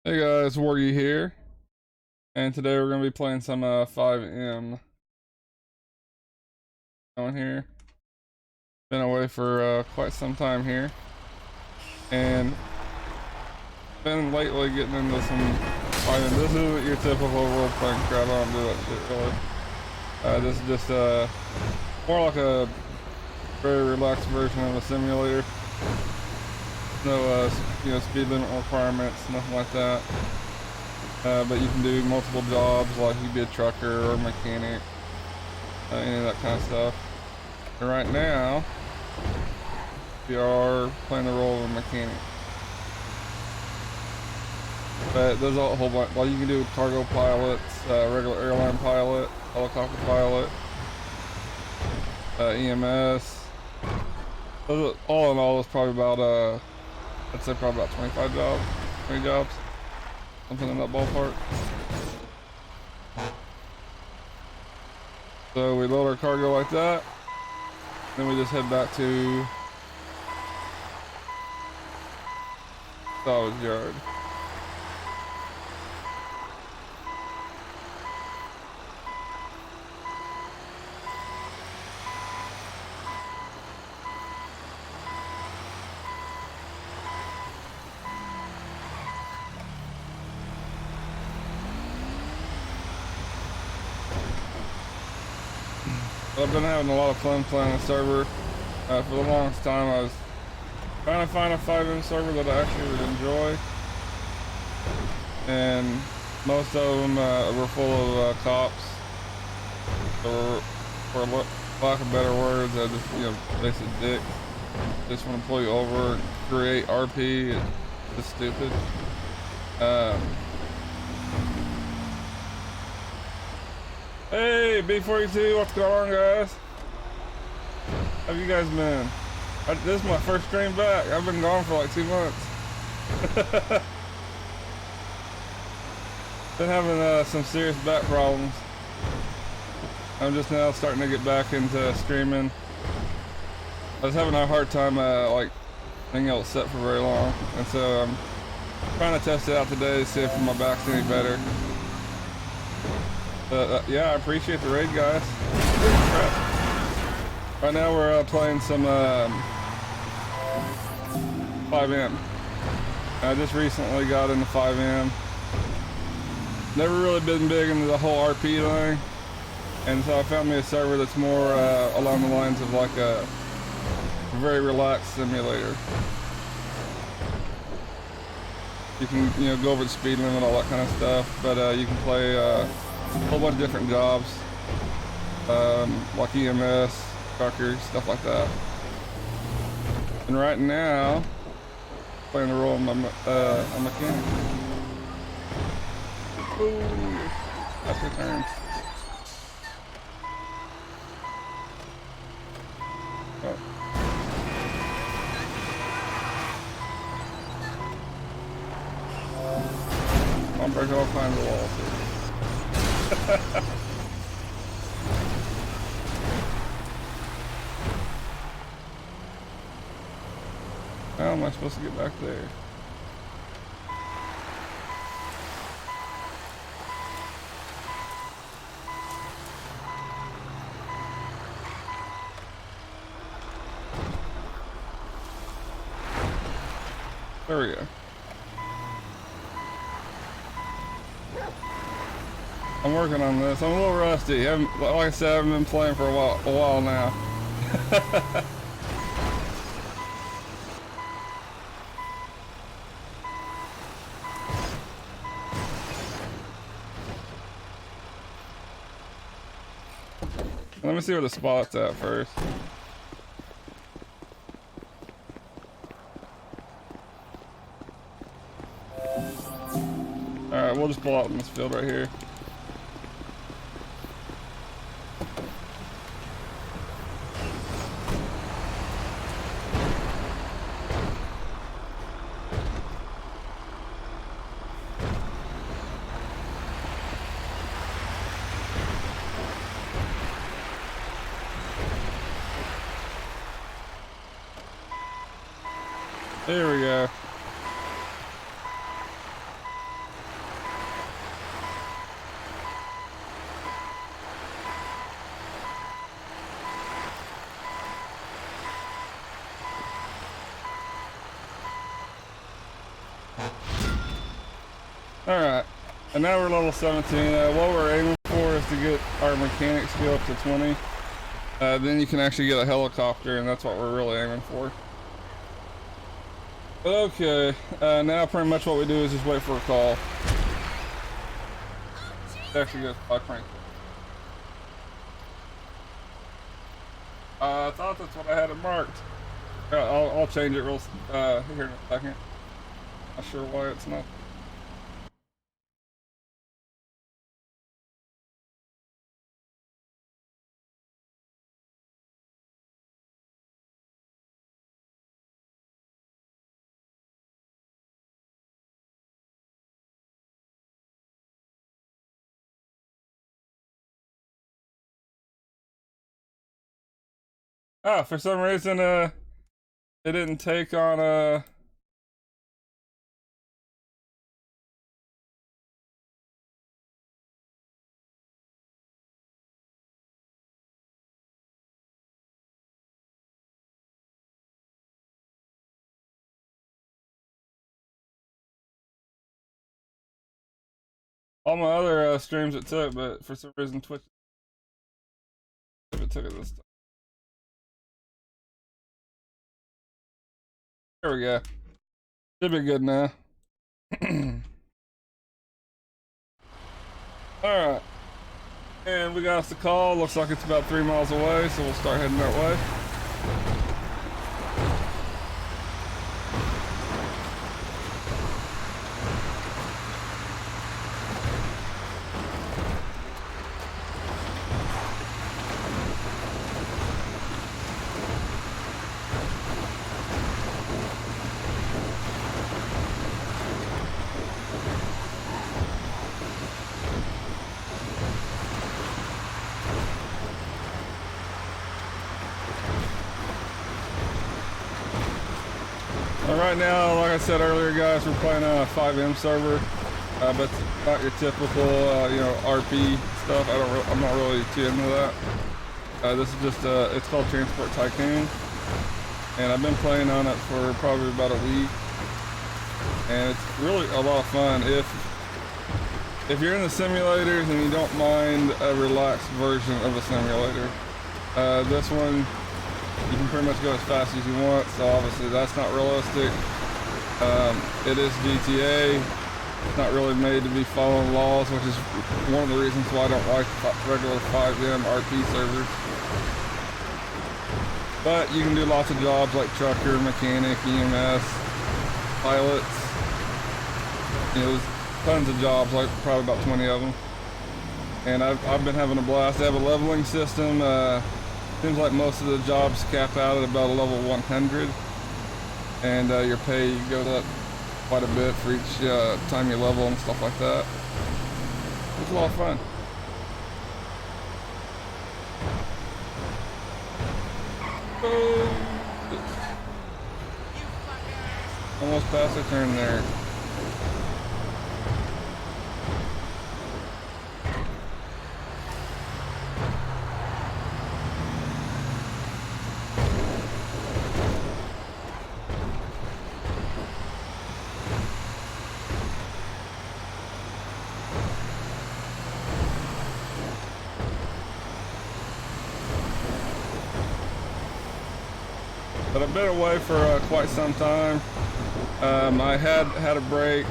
Hey guys, Worggy here, and today we're gonna be playing some FiveM on here. Been away for quite some time here, and been lately getting into some FiveM. This isn't your typical role playing crap. I don't do that shit really. This is just more like a very relaxed version of a simulator. No, speed limit requirements, nothing like that. But you can do multiple jobs, like you can be a trucker or a mechanic, any of that kind of stuff. And right now, we are playing the role of a mechanic. But there's a whole bunch, like you can do cargo pilots, regular airline pilot, helicopter pilot, EMS. All in all, it's probably about, I'd say probably about 25 jobs, 20 jobs. Something in that ballpark. So we load our cargo like that. Then we just head back to salvage yard. I've been having a lot of fun playing the server. For the longest time, I was trying to find a FiveM server that I actually would enjoy, and most of them were full of cops, or for lack of better words, I just basic dicks. Just want to pull you over, create RP. It's just stupid. Hey, B42, what's going on, guys? How have you guys been? This is my first stream back. I've been gone for like 2 months. Been having some serious back problems. I'm just now starting to get back into streaming. I was having a hard time like being able to sit for very long, and so I'm trying to test it out today to see if my back's any better. Yeah, I appreciate the raid, guys. Right now we're playing some FiveM. I just recently got into FiveM. Never really been big into the whole RP thing, and so I found me a server that's more along the lines of like a very relaxed simulator. You can go over the speed limit, all that kind of stuff, but you can play a whole bunch of different jobs, like EMS, truckers, stuff like that. And right now, playing the role of a mechanic. Ooh, that's your turn. Oh. I'll break all kinds of walls here. How am I supposed to get back there? There we go. I'm working on this. I'm a little rusty. Like I said, I haven't been playing for a while now. Let me see where the spot's at first. Alright, we'll just pull out in this field right here. There we go. Alright, and now we're level 17. What we're aiming for is to get our mechanic skill up to 20. Then you can actually get a helicopter, and that's what we're really aiming for. But okay, now pretty much what we do is just wait for a call. It actually goes by crank. I thought that's what I had it marked. I'll change it real here in a second. Not sure why it's not. Ah, for some reason, it didn't take on, all my other streams it took, but for some reason Twitch it took it this time. There we go. Should be good now. Alright. And we got us the call. Looks like it's about 3 miles away, so we'll start heading that way. Right now, like I said earlier, guys, we're playing a FiveM server, but it's not your typical, you know, RP stuff. I'm not really too into that. This is just, it's called Transport Tycoon, and I've been playing on it for probably about a week, and it's really a lot of fun. If you're in the simulators and you don't mind a relaxed version of a simulator, this one, you can pretty much go as fast as you want, so obviously that's not realistic. It is GTA. It's not really made to be following laws, which is one of the reasons why I don't like regular FiveM RP servers. But you can do lots of jobs like trucker, mechanic, EMS, pilots. You know, there's tons of jobs, like probably about 20 of them. And I've been having a blast. They have a leveling system. Seems like most of the jobs cap out at about a level 100, and your pay goes up quite a bit for each time you level and stuff like that. It's a lot of fun. Oh. Almost past the turn there. But I've been away for quite some time. I had a break.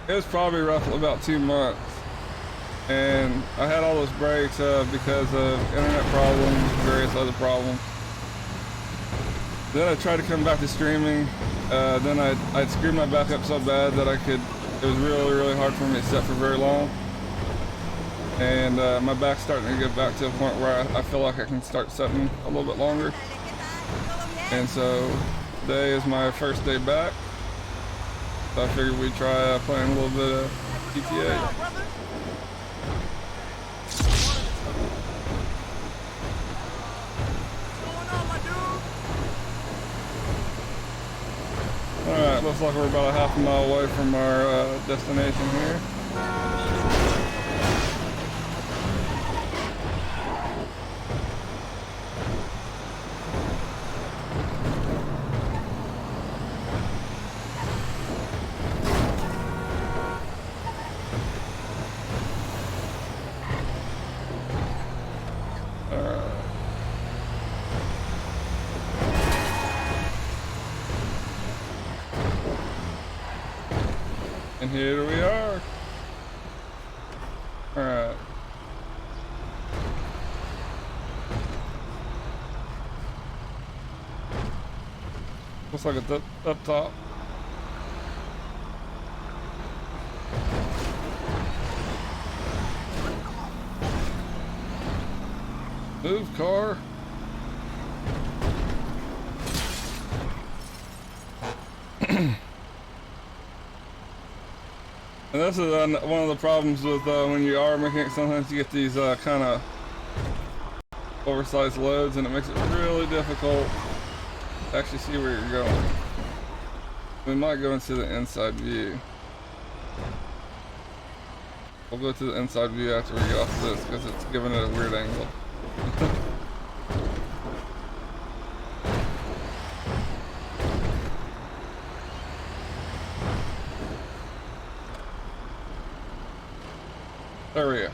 It was probably roughly about 2 months. And I had all those breaks because of internet problems, various other problems. Then I tried to come back to streaming. Then I'd screwed my back up so bad that it was really, really hard for me to sit for very long. And my back's starting to get back to a point where I feel like I can start sitting a little bit longer. And so today is my first day back. So I figured we'd try playing a little bit of GTA. Alright, looks like we're about a half a mile away from our destination here. here we are. Alright. Looks like it's up top. Move, car. And this is one of the problems with when you are a mechanic. Sometimes you get these kind of oversized loads, and it makes it really difficult to actually see where you're going. We might go into the inside view. We'll go to the inside view after we get off this because it's giving it a weird angle. There we go.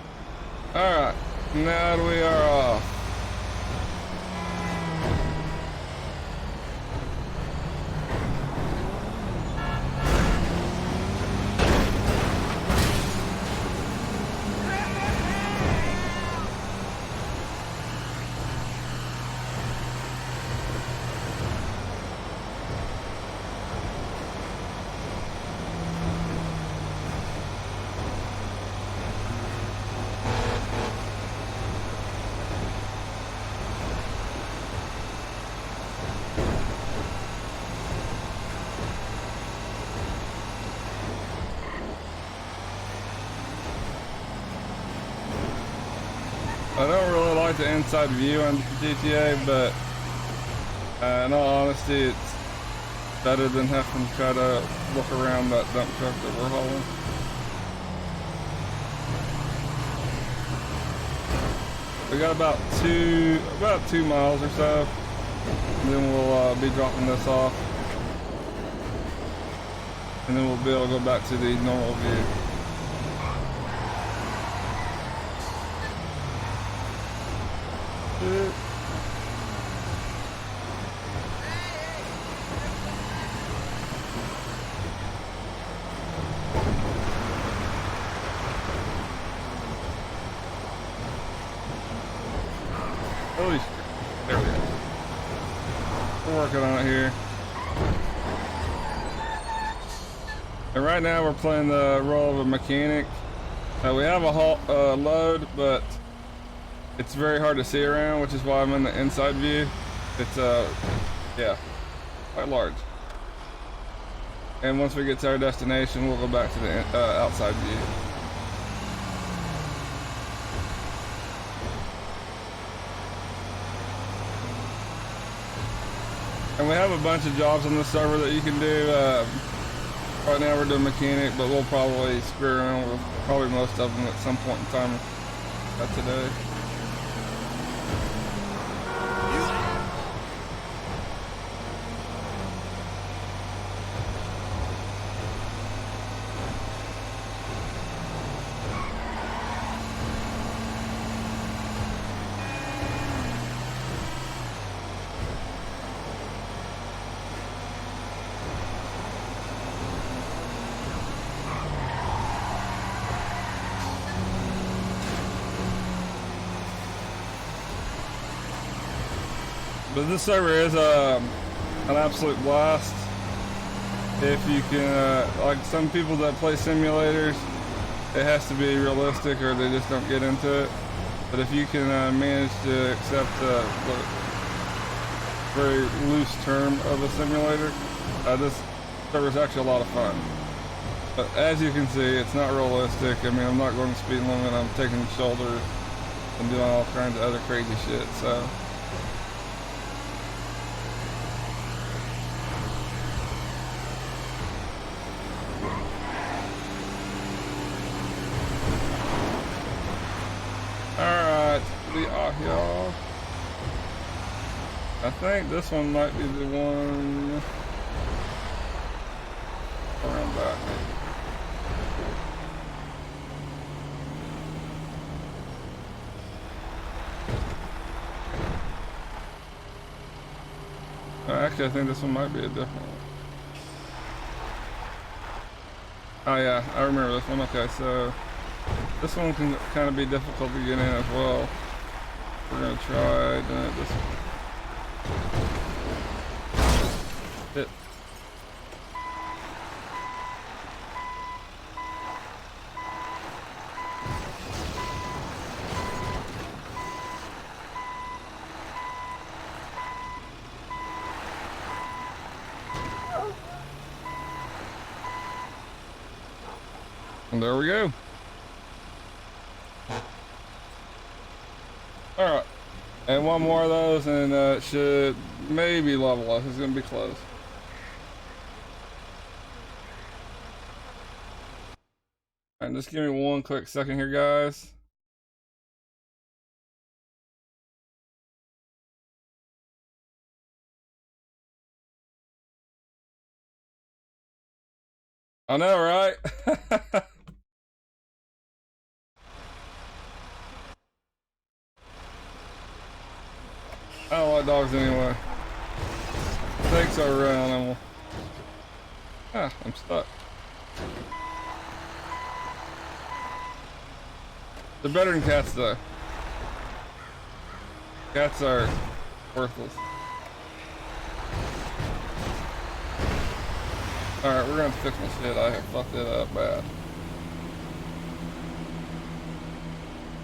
Alright, now we are off. I don't really like the inside view on GTA, but in all honesty, it's better than having to try to look around that dump truck that we're hauling. We got about two miles or so, and then we'll be dropping this off, and then we'll be able to go back to the normal view. Holy shit. There we go. We're working on it here. And right now we're playing the role of a mechanic. We have a load, but it's very hard to see around, which is why I'm in the inside view. It's, yeah, quite large. And once we get to our destination, we'll go back to the outside view. And we have a bunch of jobs on the server that you can do. Right now we're doing mechanic, but we'll probably screw around with probably most of them at some point in time today. But this server is an absolute blast. If you can, like some people that play simulators, it has to be realistic or they just don't get into it. But if you can manage to accept the very loose term of a simulator, this server is actually a lot of fun. But as you can see, it's not realistic. I mean, I'm not going to speed limit, I'm taking shoulders and doing all kinds of other crazy shit, so. Y'all, I think this one might be the one around back. Actually, I think this one might be a different one. Oh yeah, I remember this one. Okay, so this one can kind of be difficult to get in as well. We're gonna try doing it this way. Hit. And there we go. Alright. And one more of those and it should maybe level up. It's gonna be close. And just give me one quick second here, guys. I know, right? I don't like dogs anyway. Snakes are a real animal. Ah, I'm stuck. They're better than cats, though. Cats are worthless. Alright, we're gonna fix my shit. I have fucked it up bad.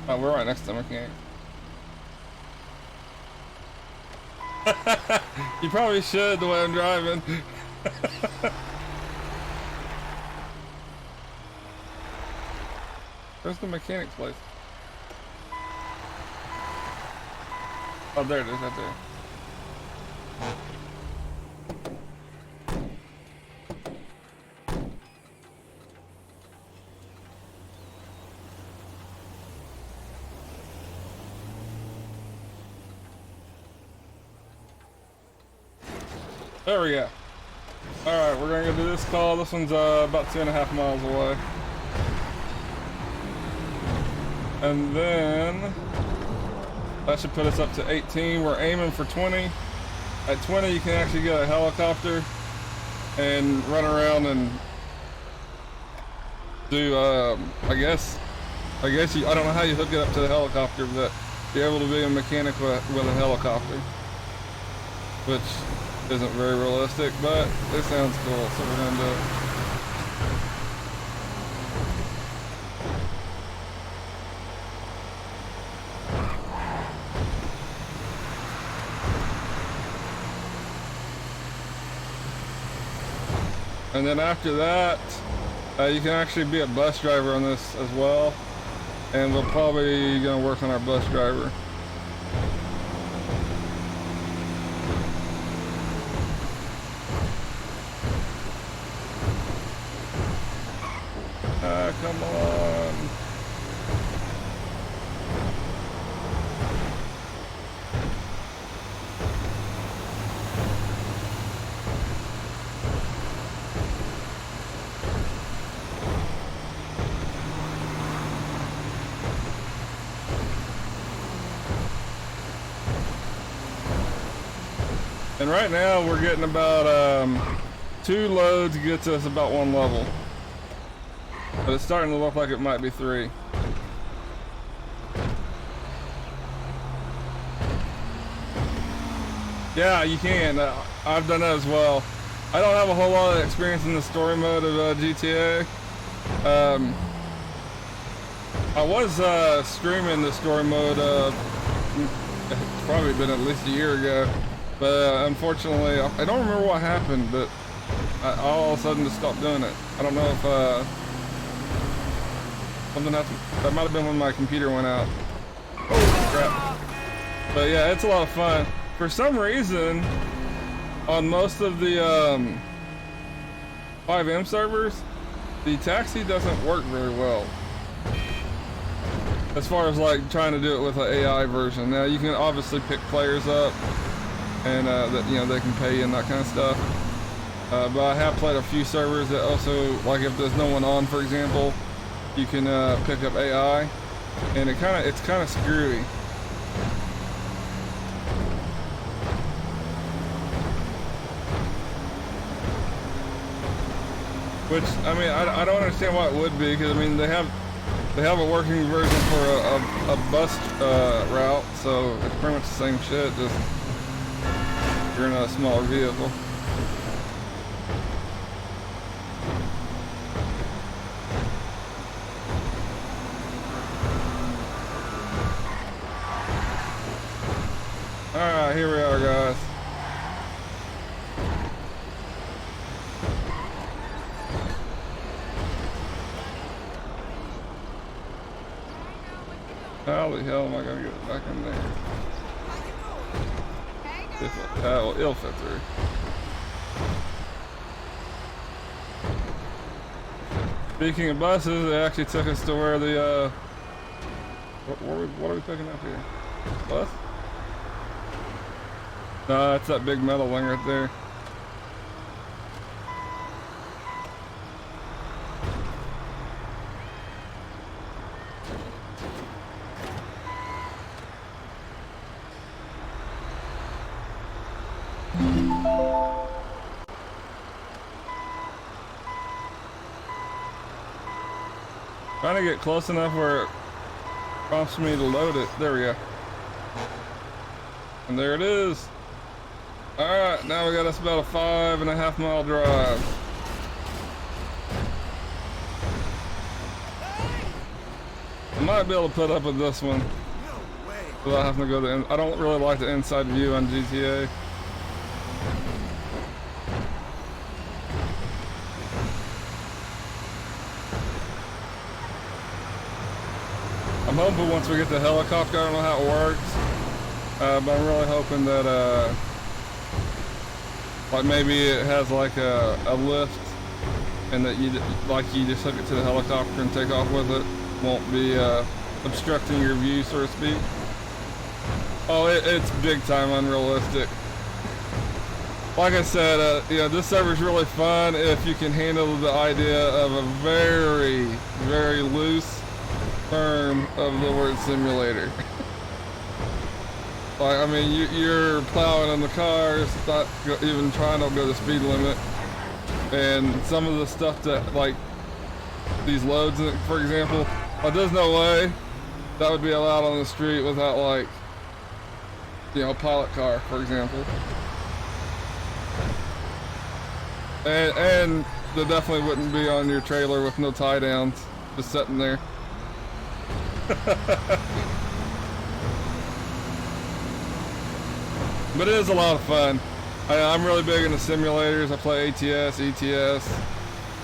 Oh, we're right next to the mechanic. You probably should the way I'm driving. Where's the mechanic's place? Oh, there it is, right there. There we go. Alright, we're gonna go do this call. This one's about 2.5 miles away. And then that should put us up to 18. We're aiming for 20. At 20 you can actually get a helicopter and run around and do I guess I don't know how you hook it up to the helicopter, but be able to be a mechanic with a helicopter, which isn't very realistic, but it sounds cool, so we're gonna do it. And then after that, you can actually be a bus driver on this as well, and we're probably gonna work on our bus driver. Come on. And right now we're getting about 2 loads gets us about 1 level. But it's starting to look like it might be 3. Yeah, you can. I've done that as well. I don't have a whole lot of experience in the story mode of GTA. I was streaming the story mode, it's probably been at least a year ago. But unfortunately, I don't remember what happened, but I all of a sudden just stopped doing it. I don't know if something happened. That might have been when my computer went out. Oh crap. But yeah, it's a lot of fun. For some reason, on most of the FiveM servers, the taxi doesn't work very well. As far as like trying to do it with an AI version. Now you can obviously pick players up, and that they can pay you and that kind of stuff. But I have played a few servers that also, like if there's no one on, for example, you can pick up AI, and it's kind of screwy. Which, I mean, I don't understand why it would be, because I mean they have a working version for a bus route, so it's pretty much the same shit, just you're in a smaller vehicle. Alright, here we are, guys. How the hell am I gonna get it back in there? It'll fit through. Speaking of buses, they actually took us to where the what are we picking up here? Bus? No, that's that big metal thing right there. Trying to get close enough where it prompts me to load it. There we go. And there it is. Alright, now we got us about a 5.5 mile drive. I might be able to put up with this one without having to go to I don't really like the inside view on GTA. I'm hoping once we get the helicopter, I don't know how it works, but I'm really hoping that like maybe it has like a lift, and that you just hook it to the helicopter and take off with it. Won't be obstructing your view, so to speak. Oh, it's big time unrealistic. Like I said, you know, this server's really fun if you can handle the idea of a very, very loose term of the word simulator. Like, I mean, you're plowing in the cars, not even trying to go the speed limit, and some of the stuff that, like, these loads, for example, like, there's no way that would be allowed on the street without, like, you know, a pilot car, for example. And there definitely wouldn't be on your trailer with no tie downs, just sitting there. But it is a lot of fun. I'm really big into simulators. I play ATS, ETS.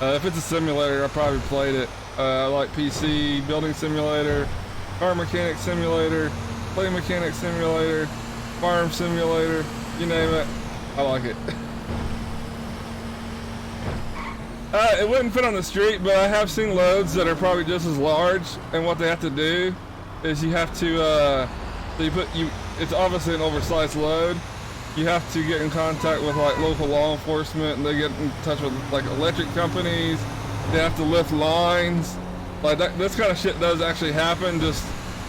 If it's a simulator, I probably played it. I like PC, building simulator, car mechanic simulator, plane mechanic simulator, farm simulator, you name it, I like it. It wouldn't fit on the street, but I have seen loads that are probably just as large, and what they have to do is you have to, it's obviously an oversized load. You have to get in contact with like local law enforcement, and they get in touch with like electric companies. They have to lift lines. Like that, this kind of shit does actually happen. Just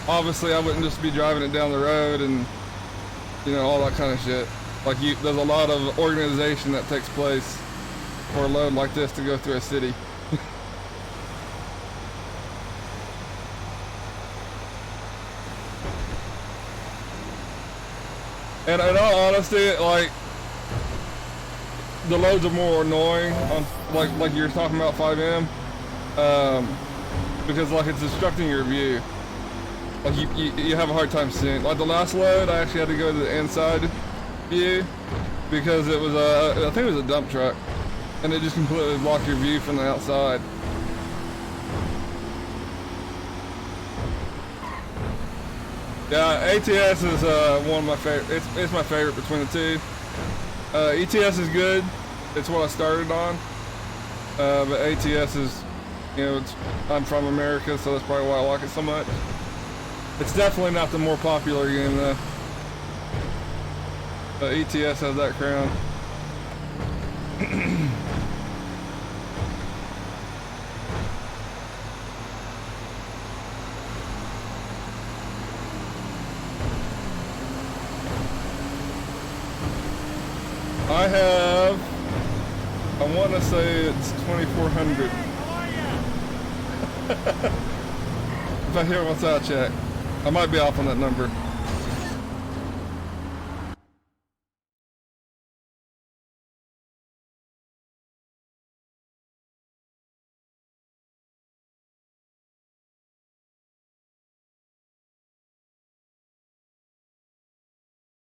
obviously I wouldn't just be driving it down the road and, you know, all that kind of shit. Like there's a lot of organization that takes place for a load like this to go through a city. And in all honesty, like, the loads are more annoying on, like you're talking about FiveM, because like it's obstructing your view. Like you have a hard time seeing. Like the last load, I actually had to go to the inside view because it was I think it was a dump truck, and it just completely blocked your view from the outside. Yeah, ATS is one of my favorite. It's my favorite between the two. ETS is good. It's what I started on. But ATS is, you know, I'm from America, so that's probably why I like it so much. It's definitely not the more popular game though. ETS has that crown. want to say it's 2400. If I hear what's out, check. I might be off on that number.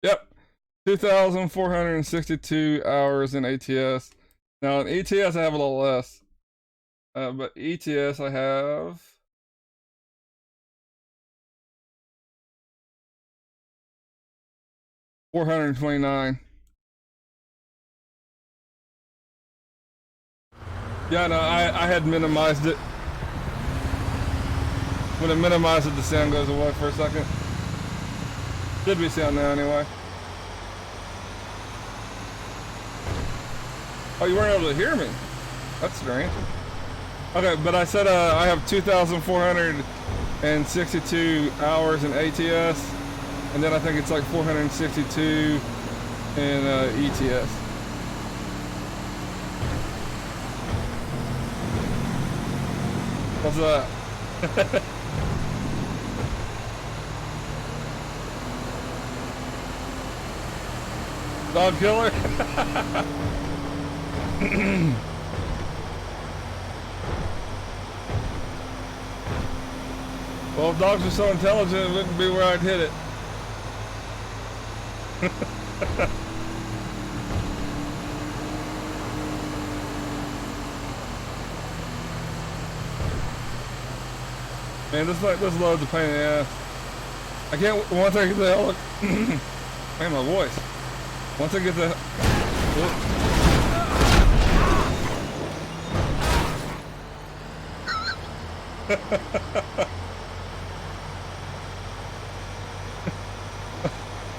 Yep, 2,462 hours in ATS. Now in ETS I have a little less, but ETS I have 429. Yeah, no, I had minimized it. When I minimize it, the sound goes away for a second. Should be sound now anyway. Oh, you weren't able to hear me? That's strange. Okay, but I said I have 2,462 hours in ATS, and then I think it's like 462 in ETS. What's that? Dog killer? Well, if dogs are so intelligent, it wouldn't be where I'd hit it. Man, this load's a pain in the ass. I can't, once I get the hell, man, my voice. Once I get the,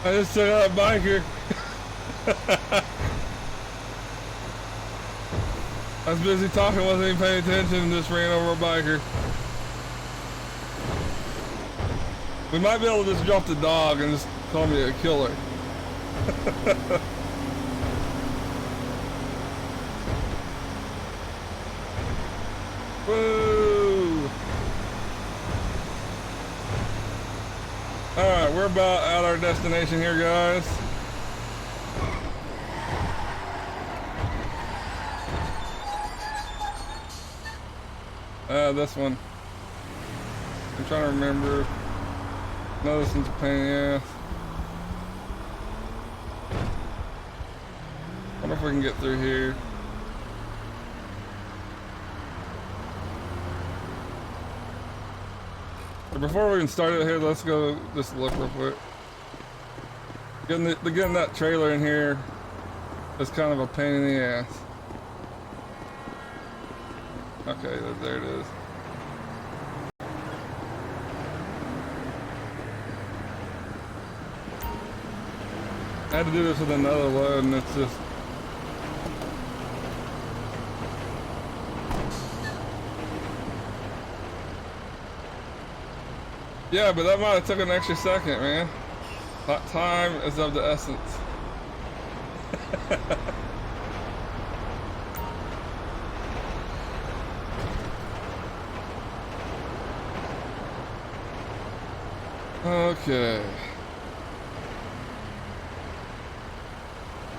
I just took out a biker. I was busy talking, wasn't even paying attention, and just ran over a biker. We might be able to just drop the dog and just call me a killer. Woo! Alright, we're about at our destination here, guys. This one. I'm trying to remember. No, this one's a pain in the ass. Wonder if we can get through here. But before we can start it here, let's go just look real quick. Getting that trailer in here is kind of a pain in the ass. Okay, there it is. I had to do this with another load, and it's just... Yeah, but that might have took an extra second, man. Time is of the essence. Okay.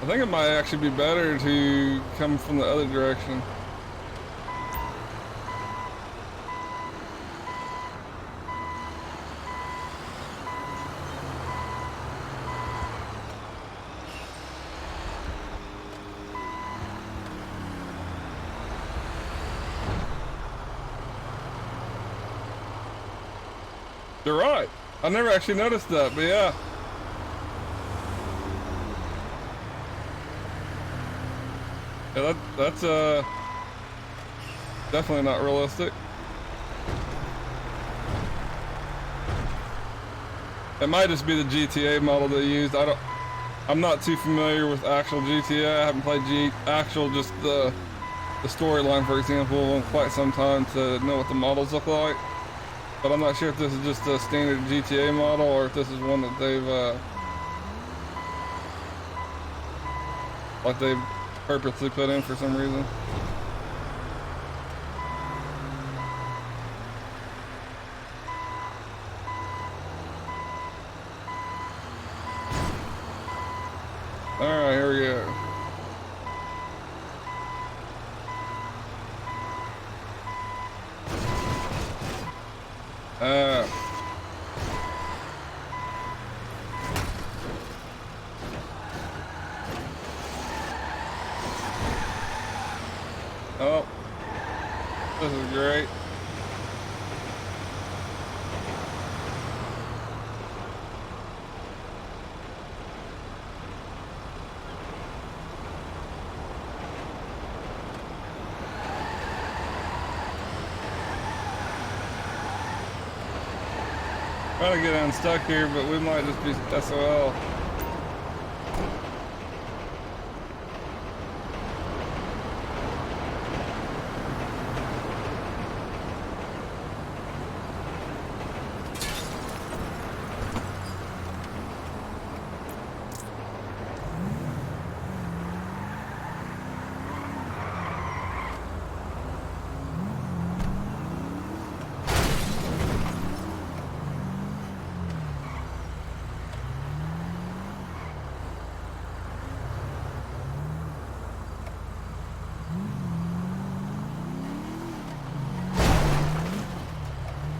I think it might actually be better to come from the other direction. You're right. I never actually noticed that, but yeah. Yeah, that's definitely not realistic. It might just be the GTA model they used. I'm not too familiar with actual GTA. I haven't played just the storyline, for example, in quite some time to know what the models look like. But I'm not sure if this is just a standard GTA model or if this is one that they've purposely put in for some reason. Alright, here we go. Oh, this is great. Trying to get unstuck here, but we might just be SOL.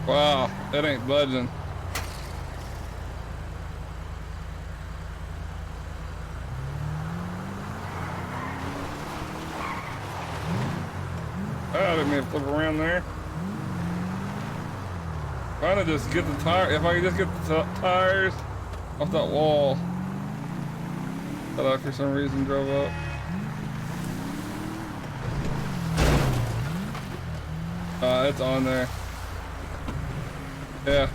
Wow, that ain't budging. Oh, I didn't mean to flip around there. Trying to just get the tire. If I could just get the tires off that wall that I for some reason drove up. It's on there. Yeah,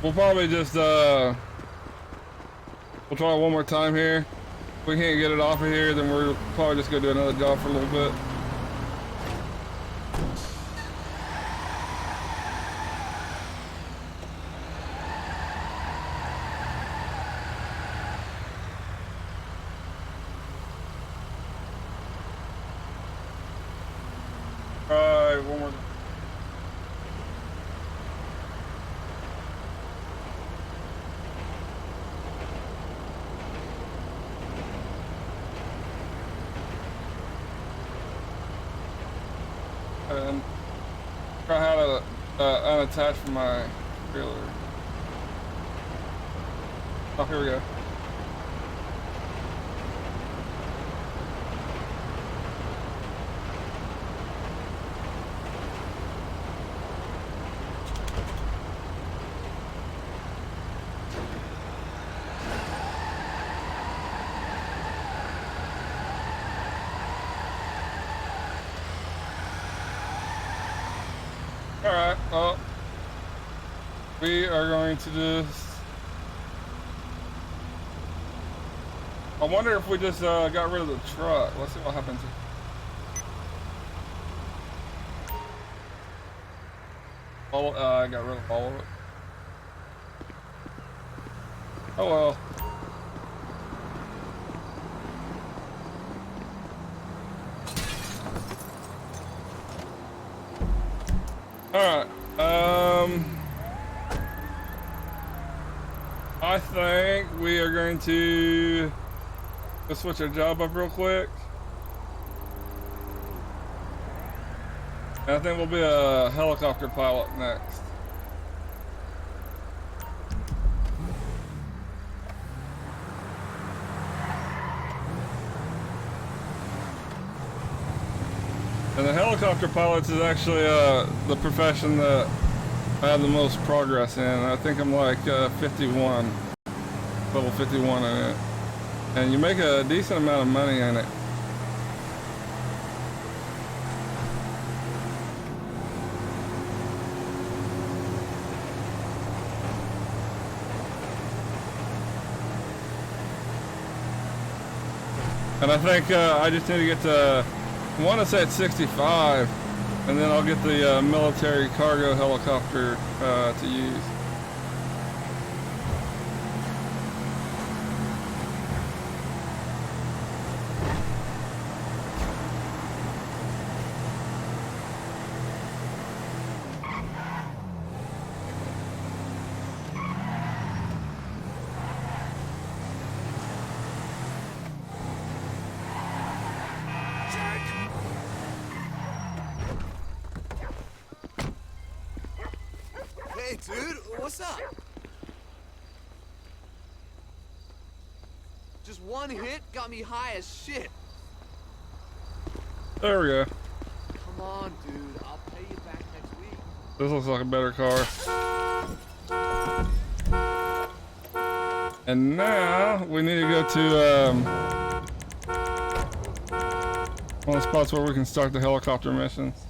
we'll probably just we'll try one more time here. If we can't get it off of here, then we're probably just gonna do another job for a little bit. All right, one more. And try how to unattach from my trailer. Oh, here we go. Alright, well, we are going to just... I wonder if we just got rid of the truck. Let's see what happens. I got rid of all of it. Oh well. Alright, I think we are going to let's switch our job up real quick. And I think we'll be a helicopter pilot next. And the helicopter pilots is actually the profession that I have the most progress in. I think I'm like 51, level 51 in it. And you make a decent amount of money in it. And I think I just need to get to, I want to say it's 65, and then I'll get the military cargo helicopter to use. Hey, dude, what's up? Just one hit got me high as shit. There we go. Come on, dude. I'll pay you back next week. This looks like a better car. And now we need to go to one of the spots where we can start the helicopter missions.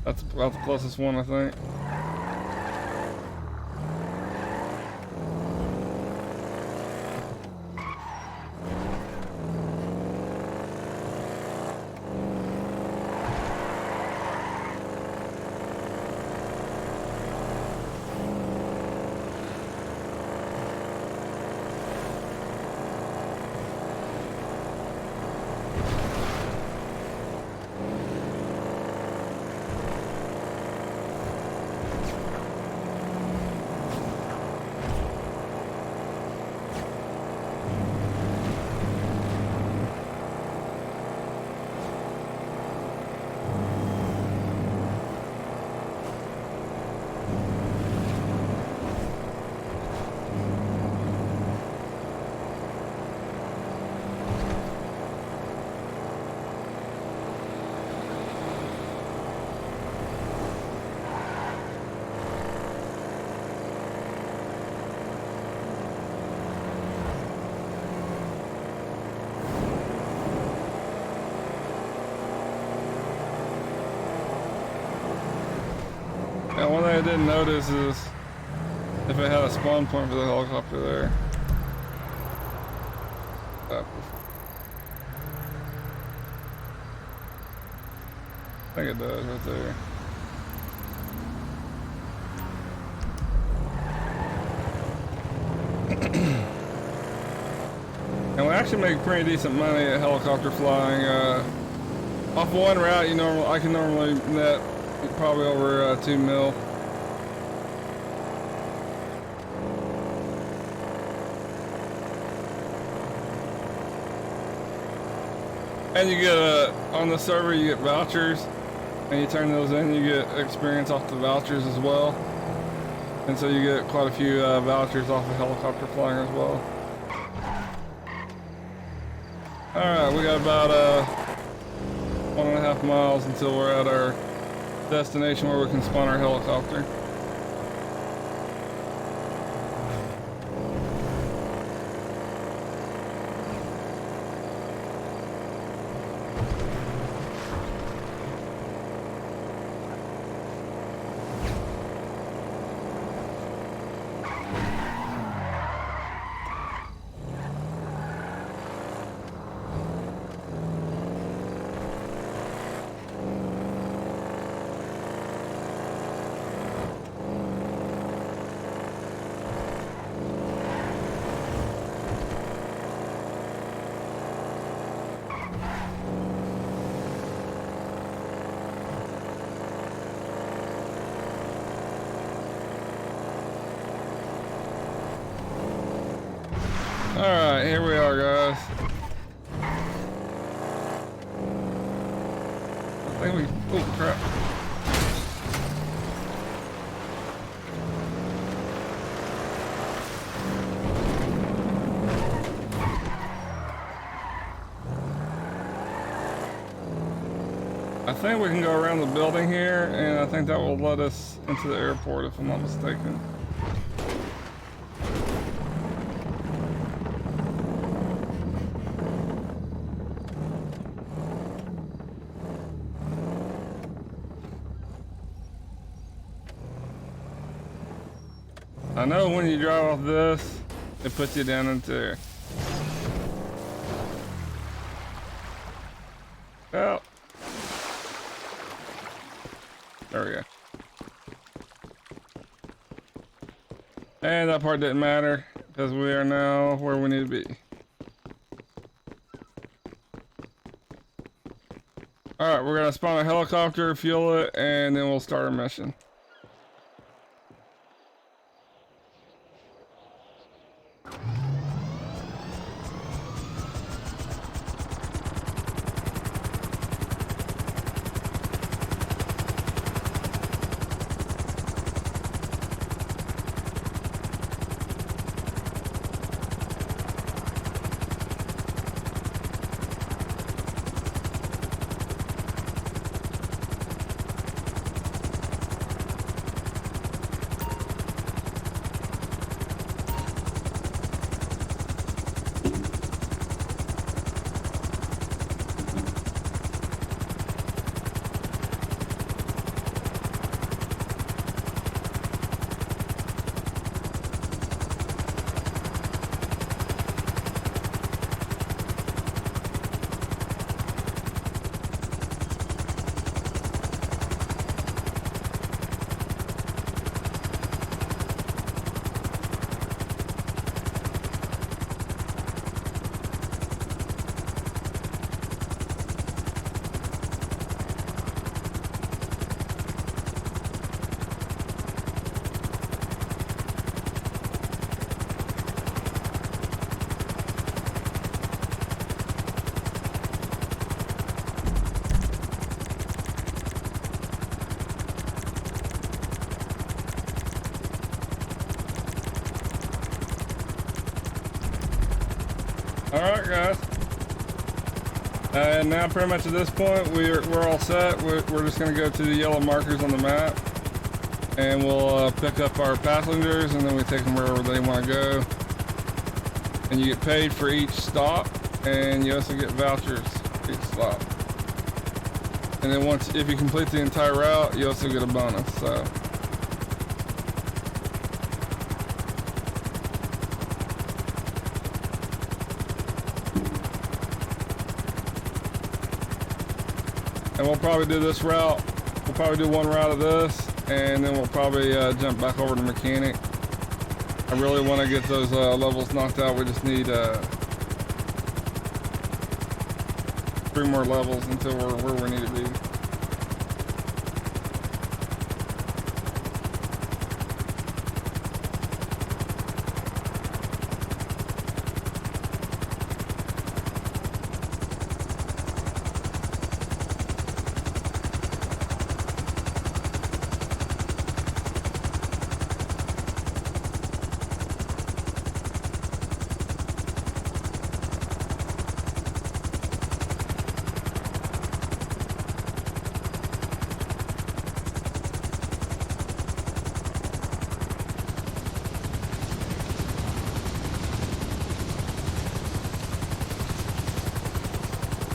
That's about the closest one, I think. And one thing I didn't notice is if it had a spawn point for the helicopter there. I think it does right there. And we actually make pretty decent money at helicopter flying. Off one route, I can normally net probably over 2 mil. And you get on the server, you get vouchers, and you turn those in. You get experience off the vouchers as well, and so you get quite a few vouchers off of helicopter flying as well. All right, we got about 1.5 miles until we're at our destination where we can spawn our helicopter. Alright, here we are, guys. I think we... oh, crap. I think we can go around the building here, and I think that will let us into the airport, if I'm not mistaken. I know when you drive off this, it puts you down into there. Oh. There we go. And that part didn't matter because we are now where we need to be. Alright, we're gonna spawn a helicopter, fuel it, and then we'll start our mission. Alright guys. And now pretty much at this point we're all set. We're just gonna go to the yellow markers on the map. And we'll pick up our passengers and then we take them wherever they want to go. And you get paid for each stop, and you also get vouchers for each stop. And then if you complete the entire route, you also get a bonus. So. And we'll probably do this route. We'll probably do one route of this, and then we'll probably jump back over to mechanic. I really want to get those levels knocked out. We just need 3 more levels until we're where we need to be.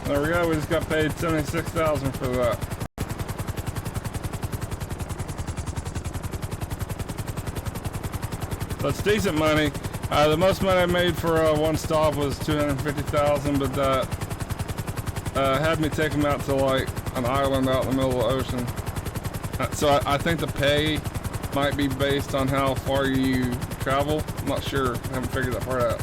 There we go, we just got paid $76,000 for that. That's decent money. The most money I made for one stop was $250,000, but that had me take them out to like an island out in the middle of the ocean. So I think the pay might be based on how far you travel. I'm not sure, I haven't figured that part out.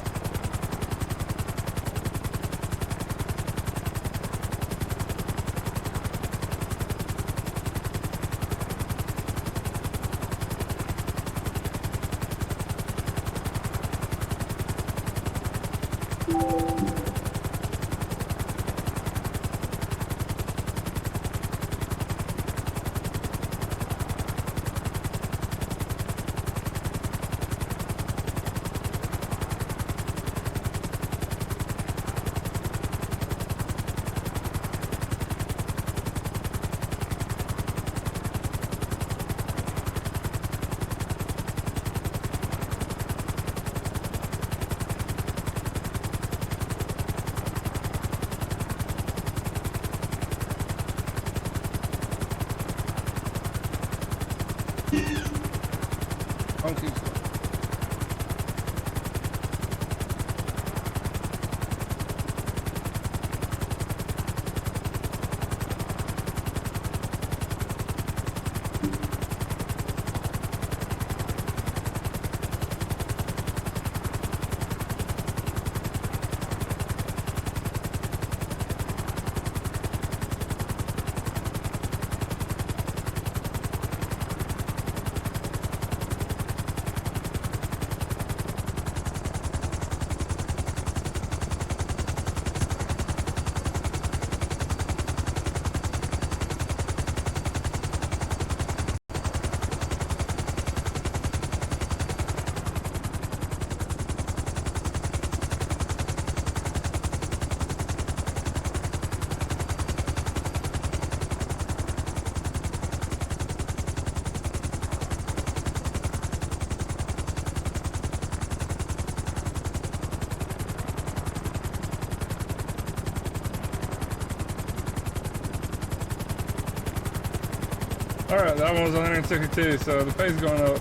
Alright, that one was 162, so the pay's going up.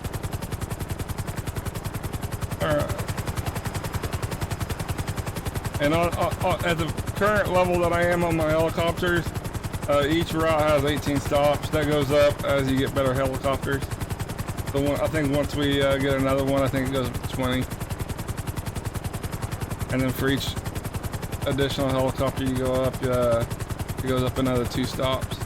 Alright. And at the current level that I am on my helicopters, each route has 18 stops. That goes up as you get better helicopters. So I think once we get another one, I think it goes up to 20. And then for each additional helicopter you go up, it goes up another 2 stops.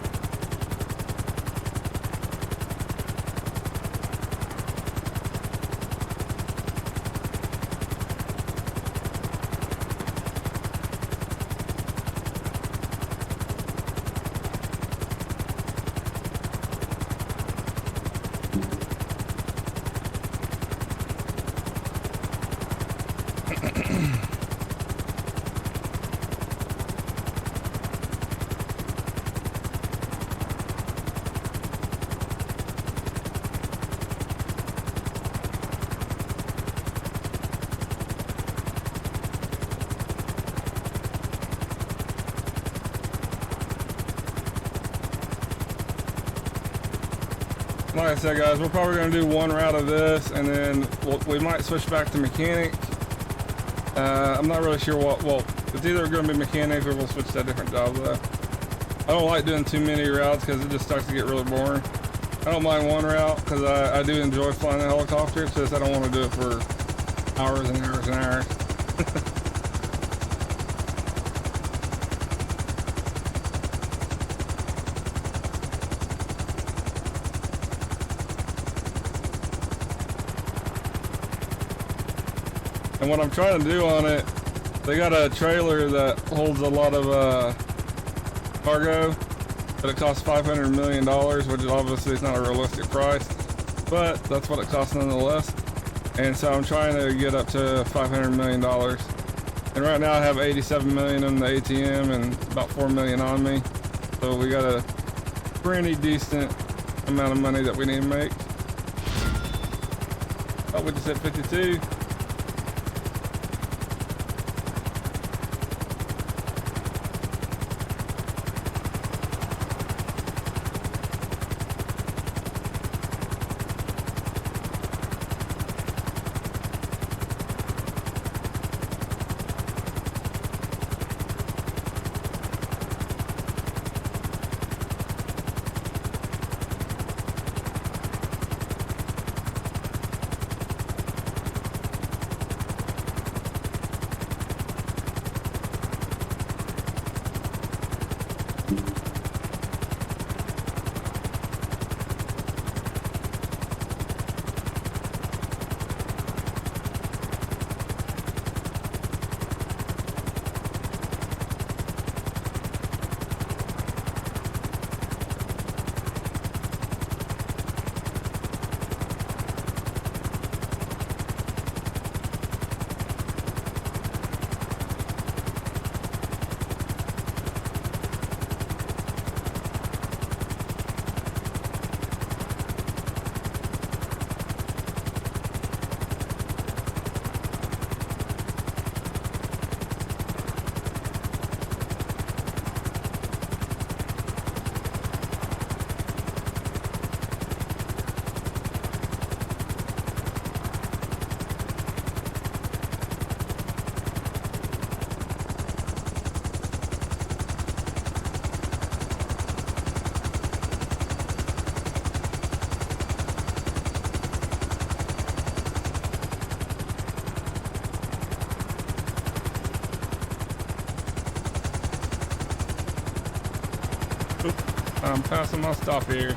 like I said, guys, we're probably going to do one route of this, and then we might switch back to mechanic. I'm not really sure what. Well, it's either going to be mechanic or we'll switch to a different job, though. I don't like doing too many routes because it just starts to get really boring. I don't mind one route because I do enjoy flying the helicopter. It's just I don't want to do it for hours and hours and hours. And what I'm trying to do on it, they got a trailer that holds a lot of cargo, but it costs $500 million, which obviously is not a realistic price, but that's what it costs nonetheless. And so I'm trying to get up to $500 million. And right now I have 87 million in the ATM and about 4 million on me. So we got a pretty decent amount of money that we need to make. Oh, we just hit 52. I'm passing my stop here.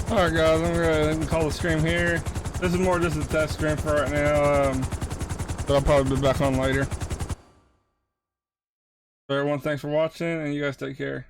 Alright guys, I'm gonna call the stream here. This is more just a test stream for right now, but I'll probably be back on later. So everyone, thanks for watching, and you guys take care.